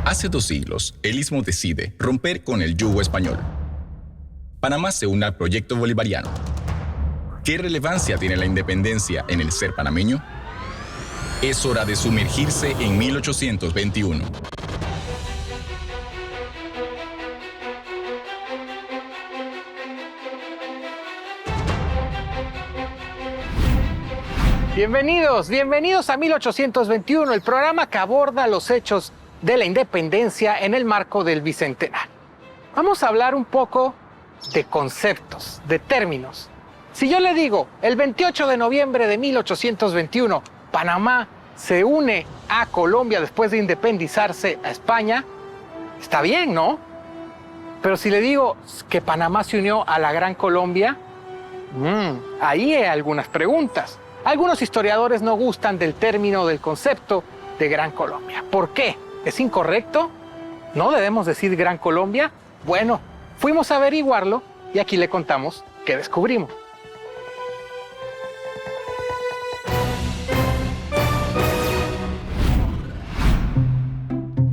Hace 2 siglos, el Istmo decide romper con el yugo español. Panamá se une al proyecto bolivariano. ¿Qué relevancia tiene la independencia en el ser panameño? Es hora de sumergirse en 1821. Bienvenidos a 1821, el programa que aborda los hechos de la independencia en el marco del Bicentenario. Vamos a hablar un poco de conceptos, de términos. Si yo le digo, el 28 de noviembre de 1821, Panamá se une a Colombia después de independizarse a España, está bien, ¿no? Pero si le digo que Panamá se unió a la Gran Colombia, ahí hay algunas preguntas. Algunos historiadores no gustan del término, del concepto de Gran Colombia. ¿Por qué? ¿Es incorrecto? ¿No debemos decir Gran Colombia? Bueno, fuimos a averiguarlo y aquí le contamos qué descubrimos.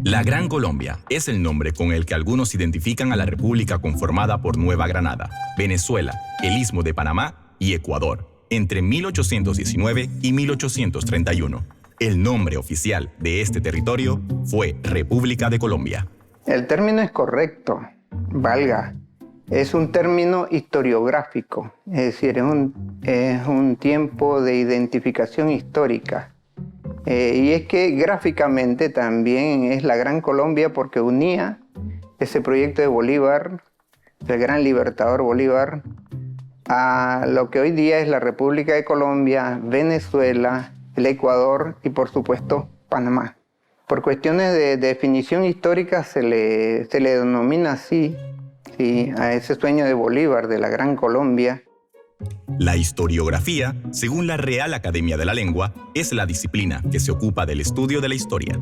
La Gran Colombia es el nombre con el que algunos identifican a la república conformada por Nueva Granada, Venezuela, el Istmo de Panamá y Ecuador, entre 1819 y 1831. El nombre oficial de este territorio fue República de Colombia. El término es correcto, valga. Es un término historiográfico, es decir, es un tiempo de identificación histórica. Y es que gráficamente también es la Gran Colombia porque unía ese proyecto de Bolívar, del gran libertador Bolívar, a lo que hoy día es la República de Colombia, Venezuela, el Ecuador y por supuesto Panamá. Por cuestiones de definición histórica se le denomina así, sí, a ese sueño de Bolívar, de la Gran Colombia. La historiografía, según la Real Academia de la Lengua, es la disciplina que se ocupa del estudio de la historia.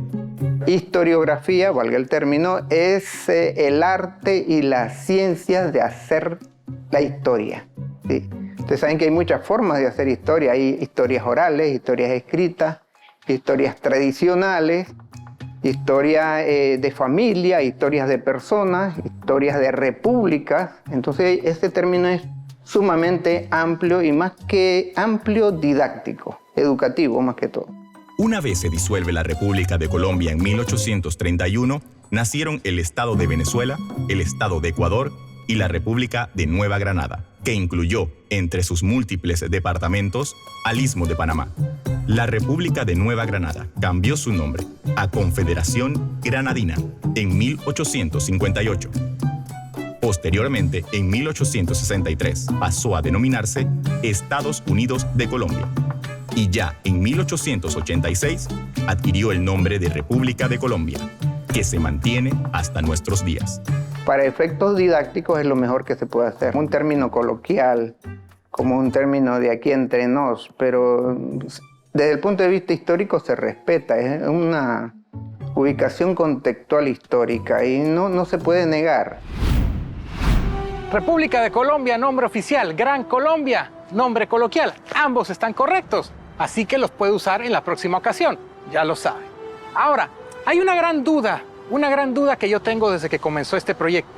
Historiografía, valga el término, es el arte y las ciencias de hacer la historia. ¿Sí? Ustedes saben que hay muchas formas de hacer historia. Hay historias orales, historias escritas, historias tradicionales, historia de familia, historias de personas, historias de repúblicas. Entonces este término es sumamente amplio y más que amplio, didáctico, educativo más que todo. Una vez se disuelve la República de Colombia en 1831, nacieron el Estado de Venezuela, el Estado de Ecuador y la República de Nueva Granada, que incluyó entre sus múltiples departamentos al Istmo de Panamá. La República de Nueva Granada cambió su nombre a Confederación Granadina en 1858. Posteriormente, en 1863, pasó a denominarse Estados Unidos de Colombia. Y ya en 1886 adquirió el nombre de República de Colombia, que se mantiene hasta nuestros días. Para efectos didácticos es lo mejor que se puede hacer. Un término coloquial, como un término de aquí entre nos, pero desde el punto de vista histórico se respeta. Es una ubicación contextual histórica y no se puede negar. República de Colombia, nombre oficial. Gran Colombia, nombre coloquial. Ambos están correctos, así que los puede usar en la próxima ocasión. Ya lo sabe. Ahora, hay una gran duda que yo tengo desde que comenzó este proyecto.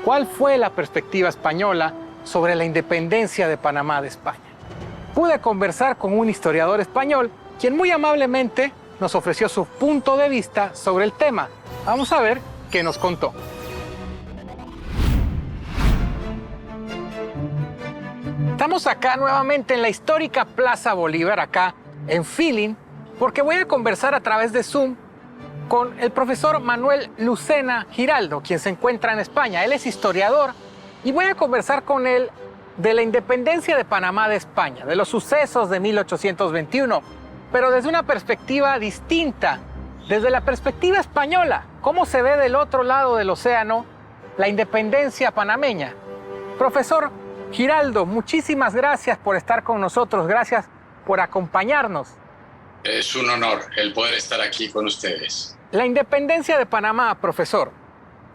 ¿Cuál fue la perspectiva española sobre la independencia de Panamá de España? Pude conversar con un historiador español, quien muy amablemente nos ofreció su punto de vista sobre el tema. Vamos a ver qué nos contó. Estamos acá nuevamente en la histórica Plaza Bolívar, acá en Feeling, porque voy a conversar a través de Zoom con el profesor Manuel Lucena Giraldo, quien se encuentra en España. Él es historiador y voy a conversar con él de la independencia de Panamá de España, de los sucesos de 1821, pero desde una perspectiva distinta, desde la perspectiva española. ¿Cómo se ve del otro lado del océano la independencia panameña? Profesor Giraldo, muchísimas gracias por estar con nosotros, gracias por acompañarnos. Es un honor el poder estar aquí con ustedes. La independencia de Panamá, profesor.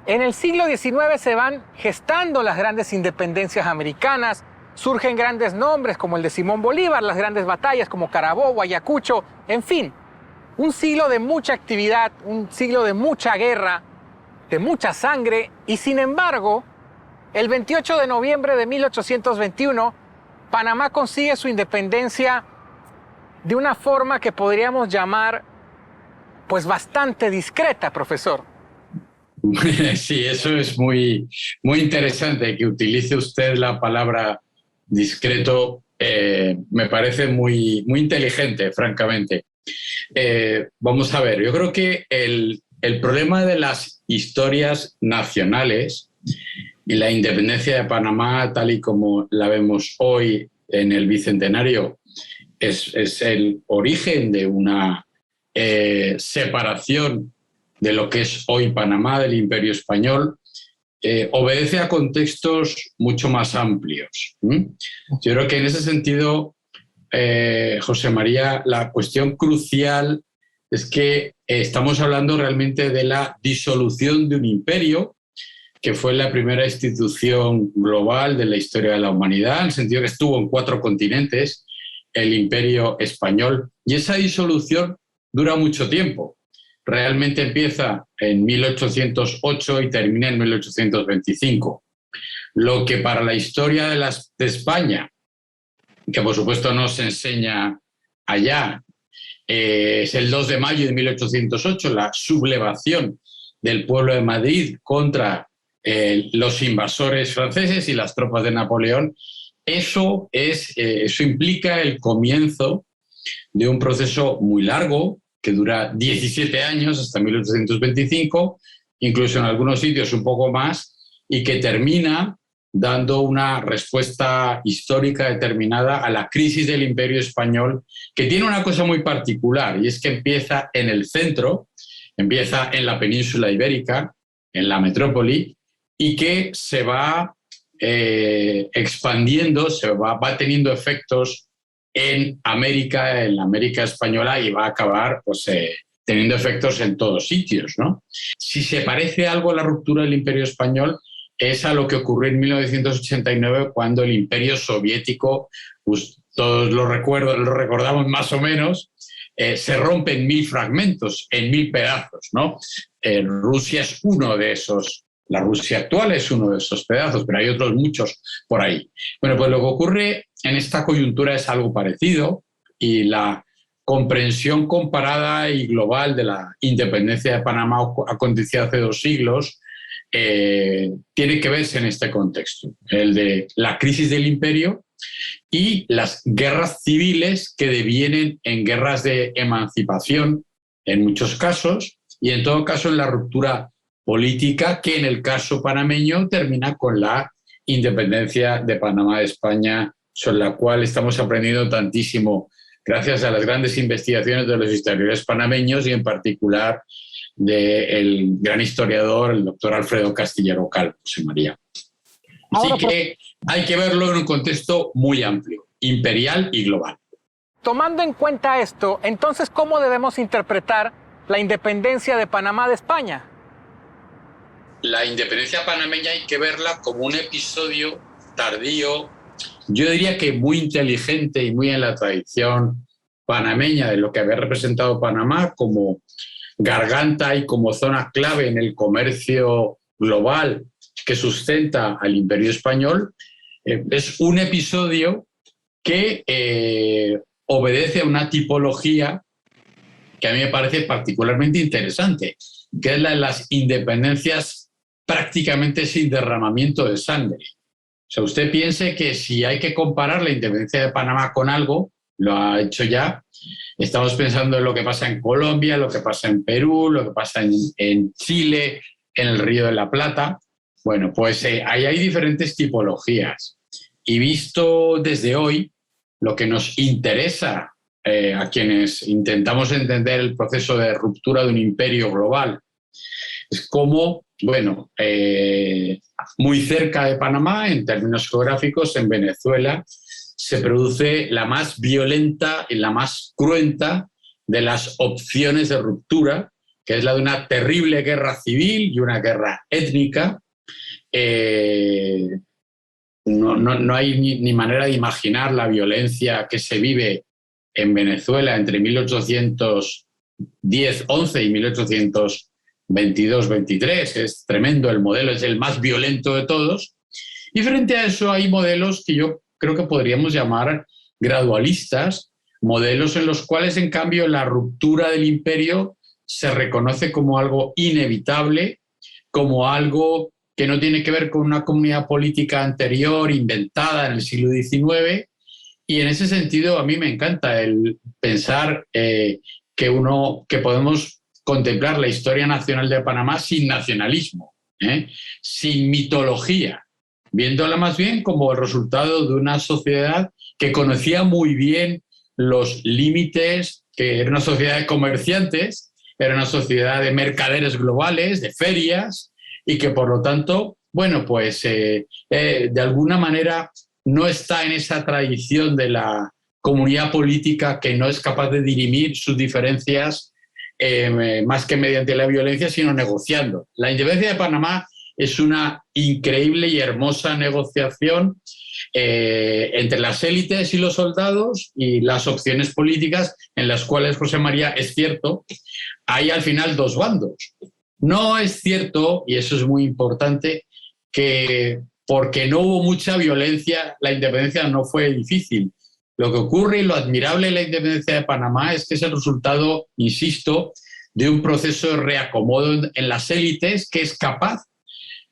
En el siglo XIX se van gestando las grandes independencias americanas, surgen grandes nombres como el de Simón Bolívar, las grandes batallas como Carabobo, Ayacucho, en fin. Un siglo de mucha actividad, un siglo de mucha guerra, de mucha sangre, y sin embargo, el 28 de noviembre de 1821, Panamá consigue su independencia de una forma que podríamos llamar, pues, bastante discreta, profesor. Sí, eso es muy, muy interesante que utilice usted la palabra discreto. Me parece muy, muy inteligente, francamente. Vamos a ver, yo creo que el problema de las historias nacionales y la independencia de Panamá, tal y como la vemos hoy en el Bicentenario, es el origen de una separación de lo que es hoy Panamá, del Imperio Español, obedece a contextos mucho más amplios. Yo creo que en ese sentido, José María, la cuestión crucial es que estamos hablando realmente de la disolución de un imperio que fue la primera institución global de la historia de la humanidad, en el sentido que estuvo en 4 continentes, el Imperio Español, y esa disolución dura mucho tiempo. Realmente empieza en 1808 y termina en 1825. Lo que para la historia de España, que por supuesto no se enseña allá, es el 2 de mayo de 1808, la sublevación del pueblo de Madrid contra los invasores franceses y las tropas de Napoleón. Eso implica el comienzo de un proceso muy largo que dura 17 años hasta 1825, incluso en algunos sitios un poco más, y que termina dando una respuesta histórica determinada a la crisis del Imperio Español, que tiene una cosa muy particular, y es que empieza en el centro, empieza en la península ibérica, en la metrópoli, y que se va expandiendo, va teniendo efectos en la América española, y va a acabar pues, teniendo efectos en todos sitios, ¿no? Si se parece algo a la ruptura del Imperio Español, es a lo que ocurrió en 1989, cuando el Imperio Soviético, pues, todos lo recordamos más o menos, se rompe en 1000 fragmentos, en 1000 pedazos, ¿no? Rusia es uno de esos. La Rusia actual es uno de esos pedazos, pero hay otros muchos por ahí. Bueno, pues lo que ocurre en esta coyuntura es algo parecido, y la comprensión comparada y global de la independencia de Panamá, aconteció hace 2 siglos, tiene que verse en este contexto, el de la crisis del imperio y las guerras civiles que devienen en guerras de emancipación en muchos casos, y en todo caso en la ruptura política, que en el caso panameño termina con la independencia de Panamá de España, sobre la cual estamos aprendiendo tantísimo gracias a las grandes investigaciones de los historiadores panameños, y en particular del gran historiador, el doctor Alfredo Castillero Calvo, José María. Así que hay que verlo en un contexto muy amplio, imperial y global. Tomando en cuenta esto, entonces, ¿cómo debemos interpretar la independencia de Panamá de España? La independencia panameña hay que verla como un episodio tardío, yo diría que muy inteligente y muy en la tradición panameña de lo que había representado Panamá como garganta y como zona clave en el comercio global que sustenta al Imperio Español. Es un episodio que obedece a una tipología que a mí me parece particularmente interesante, que es la de las independencias prácticamente sin derramamiento de sangre. O sea, usted piense que si hay que comparar la independencia de Panamá con algo, lo ha hecho ya. Estamos pensando en lo que pasa en Colombia, lo que pasa en Perú, lo que pasa en Chile, en el Río de la Plata. Bueno, pues ahí hay diferentes tipologías. Y visto desde hoy, lo que nos interesa a quienes intentamos entender el proceso de ruptura de un imperio global es cómo, bueno, muy cerca de Panamá, en términos geográficos, en Venezuela, se produce la más violenta y la más cruenta de las opciones de ruptura, que es la de una terrible guerra civil y una guerra étnica. No hay ni manera de imaginar la violencia que se vive en Venezuela entre 1800 1810-11 y 1822-23. Es tremendo el modelo, es el más violento de todos. Y frente a eso hay modelos que yo creo que podríamos llamar gradualistas, modelos en los cuales, en cambio, la ruptura del imperio se reconoce como algo inevitable, como algo que no tiene que ver con una comunidad política anterior, inventada en el siglo XIX. Y en ese sentido, a mí me encanta el pensar que podemos contemplar la historia nacional de Panamá sin nacionalismo, sin mitología, viéndola más bien como el resultado de una sociedad que conocía muy bien los límites, que era una sociedad de comerciantes, era una sociedad de mercaderes globales, de ferias, y que por lo tanto, bueno, pues de alguna manera no está en esa tradición de la comunidad política que no es capaz de dirimir sus diferencias más que mediante la violencia, sino negociando. La independencia de Panamá es una increíble y hermosa negociación entre las élites y los soldados y las opciones políticas en las cuales, José María, es cierto, hay al final dos bandos. No es cierto, y eso es muy importante, que porque no hubo mucha violencia, la independencia no fue difícil. Lo que ocurre y lo admirable de la independencia de Panamá es que es el resultado, insisto, de un proceso de reacomodo en las élites que es capaz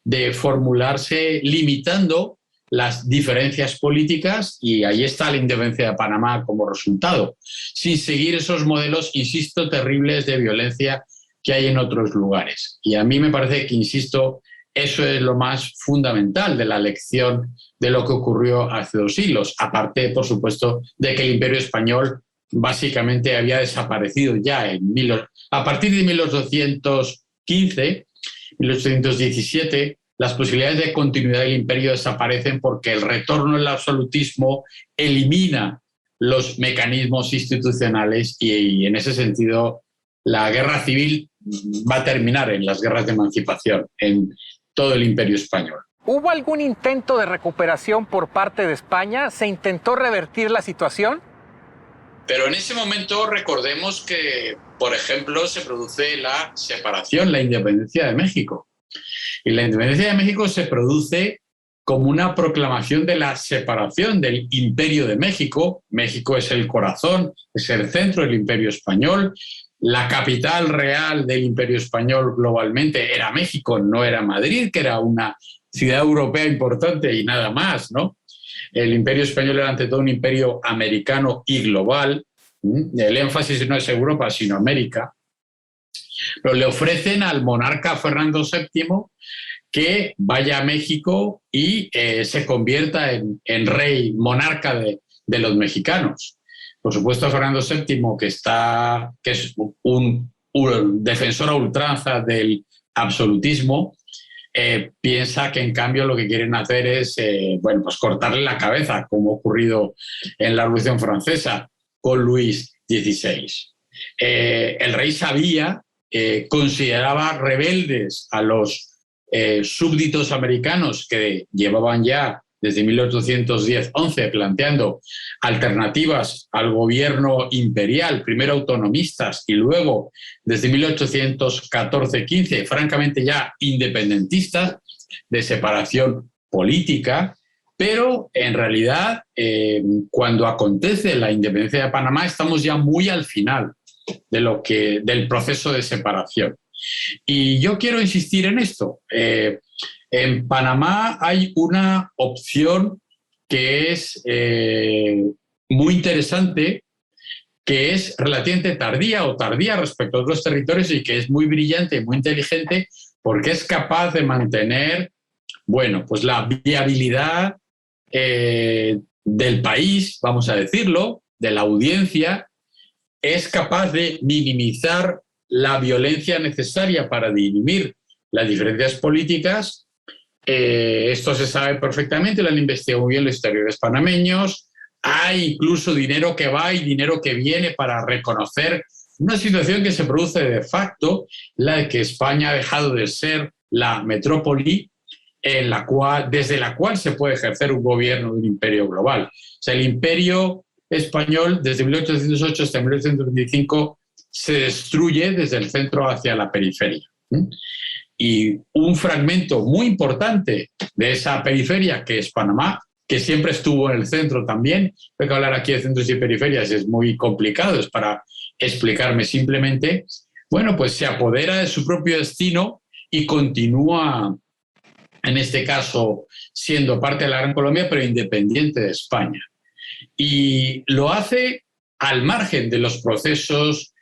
de formularse limitando las diferencias políticas, y ahí está la independencia de Panamá como resultado, sin seguir esos modelos, insisto, terribles de violencia que hay en otros lugares. Y a mí me parece que, insisto, eso es lo más fundamental de la lección de lo que ocurrió hace 2 siglos, aparte, por supuesto, de que el Imperio Español básicamente había desaparecido ya a partir de 1815, 1817, las posibilidades de continuidad del imperio desaparecen porque el retorno al absolutismo elimina los mecanismos institucionales y en ese sentido la guerra civil va a terminar en las guerras de emancipación en todo el imperio español. ¿Hubo algún intento de recuperación por parte de España? ¿Se intentó revertir la situación? Pero en ese momento recordemos que, por ejemplo, se produce la separación, la independencia de México. Y la independencia de México se produce como una proclamación de la separación del Imperio de México. México es el corazón, es el centro del Imperio Español. La capital real del Imperio Español globalmente era México, no era Madrid, que era una ciudad europea importante y nada más, ¿no? El Imperio Español era ante todo un imperio americano y global. El énfasis no es Europa, sino América. Pero le ofrecen al monarca Fernando VII que vaya a México y se convierta en rey, monarca de los mexicanos. Por supuesto, Fernando VII, que es un defensor a ultranza del absolutismo, piensa que en cambio lo que quieren hacer es pues cortarle la cabeza, como ha ocurrido en la Revolución Francesa con Luis XVI. El rey sabía, consideraba rebeldes a los súbditos americanos que llevaban ya desde 1810-11 planteando alternativas al gobierno imperial, primero autonomistas y luego desde 1814-15 francamente ya independentistas, de separación política, pero en realidad cuando acontece la independencia de Panamá estamos ya muy al final del proceso de separación. Y yo quiero insistir en esto. En Panamá hay una opción que es muy interesante, que es relativamente tardía respecto a otros territorios y que es muy brillante y muy inteligente porque es capaz de mantener, bueno, pues la viabilidad del país, vamos a decirlo, de la audiencia, es capaz de minimizar la violencia necesaria para dirimir las diferencias políticas. Esto se sabe perfectamente, lo han investigado muy bien los historiadores panameños. Hay incluso dinero que va y dinero que viene para reconocer una situación que se produce de facto, la de que España ha dejado de ser la metrópoli desde la cual se puede ejercer un gobierno de un imperio global. O sea, el imperio español desde 1808 hasta 1825 se destruye desde el centro hacia la periferia. Y un fragmento muy importante de esa periferia, que es Panamá, que siempre estuvo en el centro también, porque hablar aquí de centros y periferias es muy complicado, es para explicarme simplemente, bueno, pues se apodera de su propio destino y continúa, en este caso, siendo parte de la Gran Colombia, pero independiente de España. Y lo hace al margen de los procesos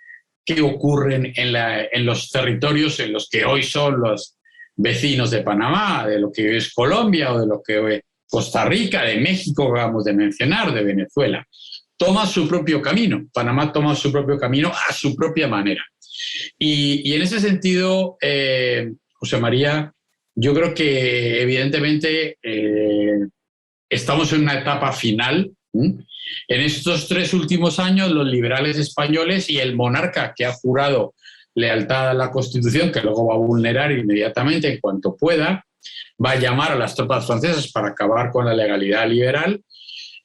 que ocurren en los territorios en los que hoy son los vecinos de Panamá, de lo que hoy es Colombia o de lo que hoy es Costa Rica, de México, acabamos de mencionar, de Venezuela. Toma su propio camino. Panamá toma su propio camino a su propia manera. Y en ese sentido, José María, yo creo que evidentemente estamos en una etapa final. En estos 3 últimos años, los liberales españoles y el monarca que ha jurado lealtad a la Constitución, que luego va a vulnerar inmediatamente en cuanto pueda, va a llamar a las tropas francesas para acabar con la legalidad liberal.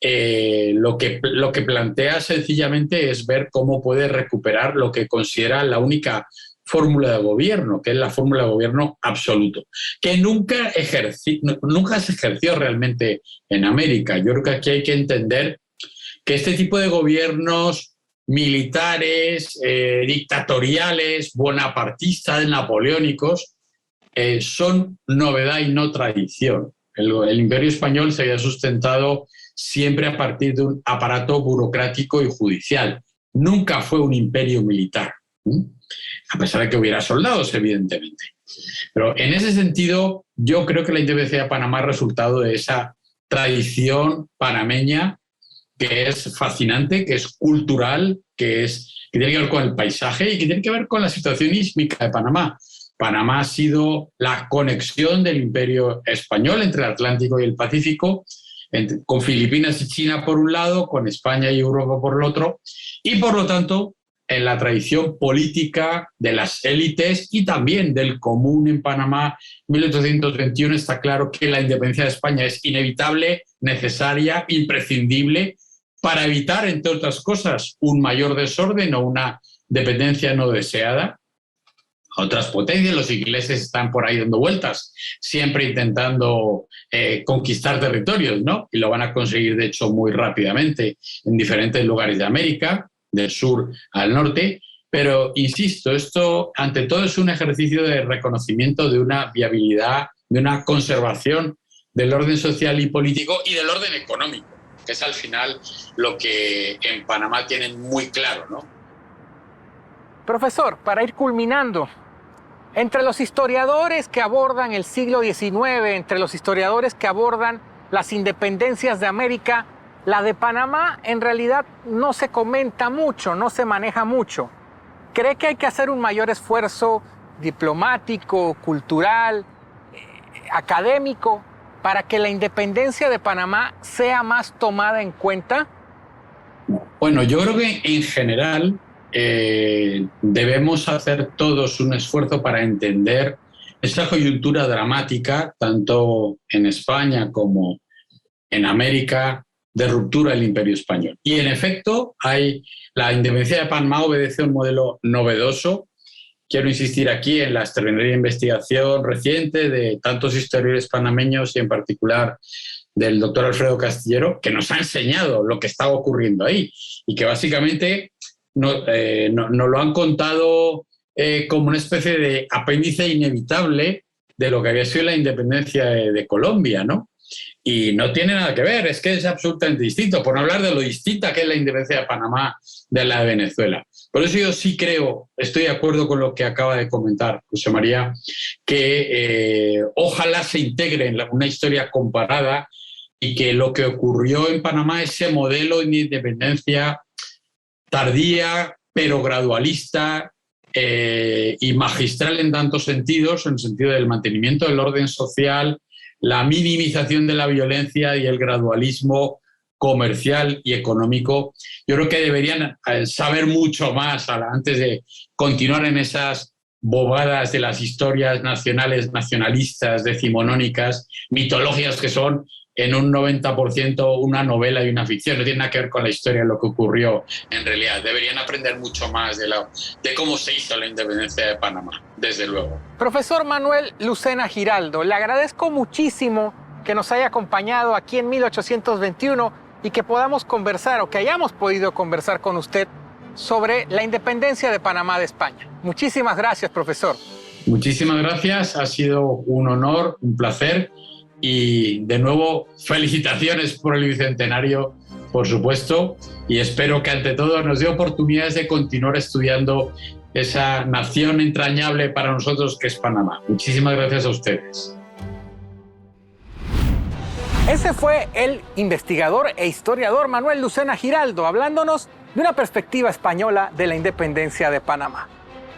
Lo que plantea sencillamente es ver cómo puede recuperar lo que considera la única fórmula de gobierno, que es la fórmula de gobierno absoluto, que nunca se ejerció realmente en América. Yo creo que aquí hay que entender que este tipo de gobiernos militares, dictatoriales, bonapartistas, napoleónicos, son novedad y no tradición. El Imperio Español se había sustentado siempre a partir de un aparato burocrático y judicial. Nunca fue un imperio militar, a pesar de que hubiera soldados, evidentemente. Pero en ese sentido, yo creo que la independencia de Panamá es resultado de esa tradición panameña que es fascinante, que es cultural, que tiene que ver con el paisaje y que tiene que ver con la situación sísmica de Panamá. Panamá ha sido la conexión del Imperio Español entre el Atlántico y el Pacífico, con Filipinas y China por un lado, con España y Europa por el otro, y por lo tanto, en la tradición política de las élites y también del común en Panamá, 1821 está claro que la independencia de España es inevitable, necesaria, imprescindible, para evitar, entre otras cosas, un mayor desorden o una dependencia no deseada. Otras potencias, los ingleses están por ahí dando vueltas, siempre intentando conquistar territorios, ¿no? Y lo van a conseguir, de hecho, muy rápidamente en diferentes lugares de América, del sur al norte. Pero, insisto, esto ante todo es un ejercicio de reconocimiento de una viabilidad, de una conservación del orden social y político y del orden económico, que es al final lo que en Panamá tienen muy claro, ¿no? Profesor, para ir culminando, entre los historiadores que abordan el siglo XIX, entre los historiadores que abordan las independencias de América, la de Panamá en realidad no se comenta mucho, no se maneja mucho. ¿Cree que hay que hacer un mayor esfuerzo diplomático, cultural, académico, para que la independencia de Panamá sea más tomada en cuenta? Bueno, yo creo que en general debemos hacer todos un esfuerzo para entender esa coyuntura dramática, tanto en España como en América, de ruptura del Imperio Español. Y en efecto, la independencia de Panamá obedece a un modelo novedoso. Quiero insistir aquí en la extraordinaria investigación reciente de tantos historiadores panameños y en particular del doctor Alfredo Castillero, que nos ha enseñado lo que estaba ocurriendo ahí y que básicamente nos lo han contado como una especie de apéndice inevitable de lo que había sido la independencia de Colombia, ¿no? Y no tiene nada que ver, es que es absolutamente distinto, por no hablar de lo distinta que es la independencia de Panamá de la de Venezuela. Por eso yo sí creo, estoy de acuerdo con lo que acaba de comentar José María, que ojalá se integre en una historia comparada y que lo que ocurrió en Panamá, ese modelo de independencia tardía, pero gradualista y magistral en tantos sentidos, en el sentido del mantenimiento del orden social, la minimización de la violencia y el gradualismo comercial y económico. Yo creo que deberían saber mucho más antes de continuar en esas bobadas de las historias nacionales, nacionalistas, decimonónicas, mitológicas que son en un 90% una novela y una ficción. No tiene nada que ver con la historia de lo que ocurrió en realidad. Deberían aprender mucho más de cómo se hizo la independencia de Panamá, desde luego. Profesor Manuel Lucena Giraldo, le agradezco muchísimo que nos haya acompañado aquí en 1821 y que podamos conversar o que hayamos podido conversar con usted sobre la independencia de Panamá de España. Muchísimas gracias, profesor. Muchísimas gracias, ha sido un honor, un placer y de nuevo felicitaciones por el bicentenario, por supuesto, y espero que ante todo nos dé oportunidades de continuar estudiando esa nación entrañable para nosotros que es Panamá. Muchísimas gracias a ustedes. Ese fue el investigador e historiador Manuel Lucena Giraldo hablándonos de una perspectiva española de la independencia de Panamá.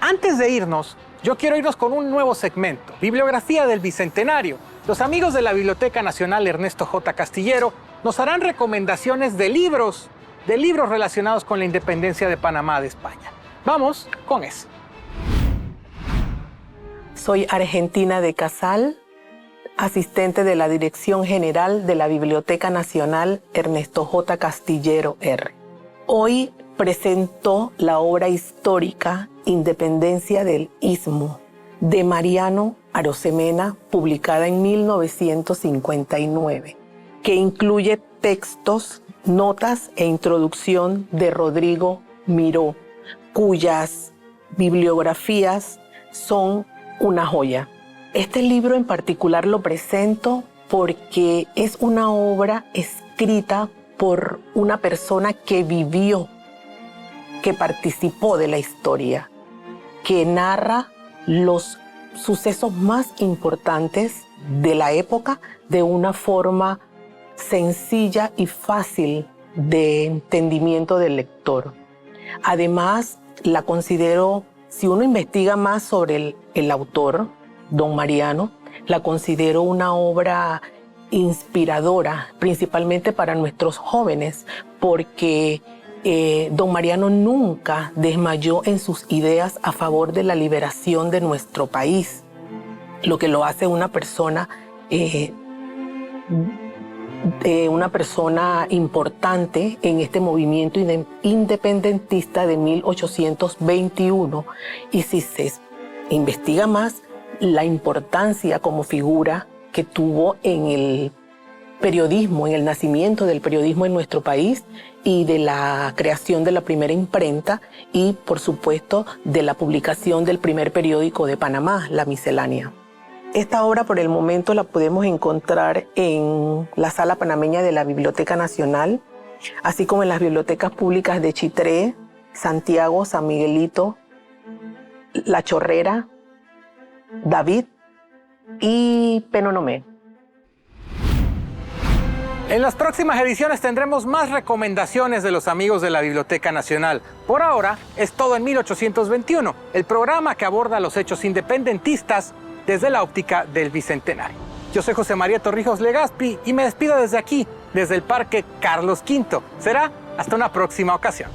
Antes de irnos, yo quiero irnos con un nuevo segmento, Bibliografía del Bicentenario. Los amigos de la Biblioteca Nacional Ernesto J. Castillero nos harán recomendaciones de libros relacionados con la independencia de Panamá de España. Vamos con eso. Soy Argentina de Casal, asistente de la Dirección General de la Biblioteca Nacional Ernesto J. Castillero R. Hoy presento la obra histórica Independencia del Istmo, de Mariano Arosemena, publicada en 1959, que incluye textos, notas e introducción de Rodrigo Miró, cuyas bibliografías son una joya. Este libro en particular lo presento porque es una obra escrita por una persona que vivió, que participó de la historia, que narra los sucesos más importantes de la época de una forma sencilla y fácil de entendimiento del lector. Además, la considero, si uno investiga más sobre el autor, don Mariano, la considero una obra inspiradora, principalmente para nuestros jóvenes, porque don Mariano nunca desmayó en sus ideas a favor de la liberación de nuestro país, lo que lo hace una persona importante en este movimiento independentista de 1821. Y si se investiga más, la importancia como figura que tuvo en el periodismo, en el nacimiento del periodismo en nuestro país y de la creación de la primera imprenta y, por supuesto, de la publicación del primer periódico de Panamá, La Miscelánea. Esta obra por el momento la podemos encontrar en la Sala Panameña de la Biblioteca Nacional, así como en las bibliotecas públicas de Chitré, Santiago, San Miguelito, La Chorrera, David y Penonomé. En las próximas ediciones tendremos más recomendaciones de los amigos de la Biblioteca Nacional. Por ahora es todo en 1821, el programa que aborda los hechos independentistas desde la óptica del Bicentenario. Yo soy José María Torrijos Legaspi y me despido desde aquí, desde el Parque Carlos V. Será hasta una próxima ocasión.